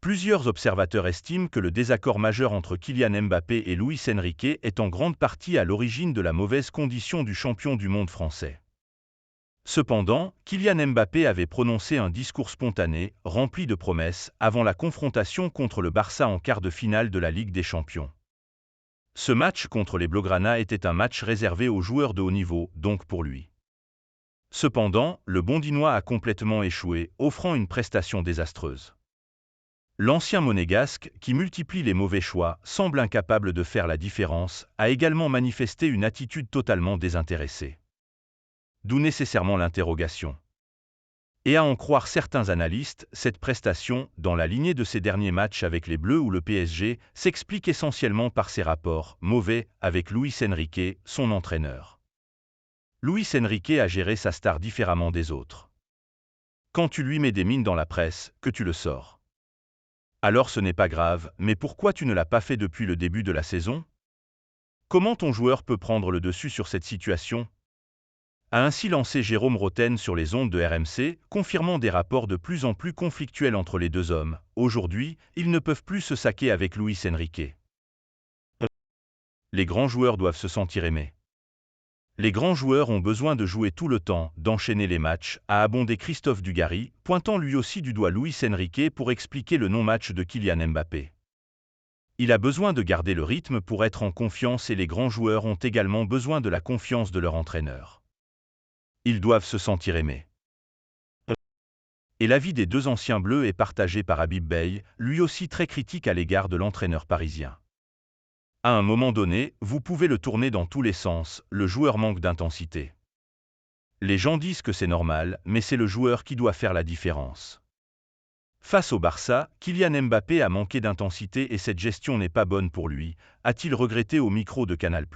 Plusieurs observateurs estiment que le désaccord majeur entre Kylian Mbappé et Luis Enrique est en grande partie à l'origine de la mauvaise condition du champion du monde français. Cependant, Kylian Mbappé avait prononcé un discours spontané, rempli de promesses, avant la confrontation contre le Barça en quart de finale de la Ligue des Champions. Ce match contre les Blaugrana était un match réservé aux joueurs de haut niveau, donc pour lui. Cependant, le Bondinois a complètement échoué, offrant une prestation désastreuse. L'ancien monégasque, qui multiplie les mauvais choix, semble incapable de faire la différence, a également manifesté une attitude totalement désintéressée. D'où nécessairement l'interrogation. Et à en croire certains analystes, cette prestation, dans la lignée de ses derniers matchs avec les Bleus ou le PSG, s'explique essentiellement par ses rapports mauvais avec Luis Enrique, son entraîneur. Luis Enrique a géré sa star différemment des autres. Quand tu lui mets des mines dans la presse, que tu le sors. Alors ce n'est pas grave, mais pourquoi tu ne l'as pas fait depuis le début de la saison? Comment ton joueur peut prendre le dessus sur cette situation? A ainsi lancé Jérôme Rotten sur les ondes de RMC, confirmant des rapports de plus en plus conflictuels entre les deux hommes. Aujourd'hui, ils ne peuvent plus se saquer avec Luis Enrique. Les grands joueurs doivent se sentir aimés. Les grands joueurs ont besoin de jouer tout le temps, d'enchaîner les matchs, a abondé Christophe Dugarry, pointant lui aussi du doigt Luis Enrique pour expliquer le non-match de Kylian Mbappé. Il a besoin de garder le rythme pour être en confiance et les grands joueurs ont également besoin de la confiance de leur entraîneur. Ils doivent se sentir aimés. Et l'avis des deux anciens bleus est partagé par Habib Beye, lui aussi très critique à l'égard de l'entraîneur parisien. À un moment donné, vous pouvez le tourner dans tous les sens, le joueur manque d'intensité. Les gens disent que c'est normal, mais c'est le joueur qui doit faire la différence. Face au Barça, Kylian Mbappé a manqué d'intensité et cette gestion n'est pas bonne pour lui, a-t-il regretté au micro de Canal+.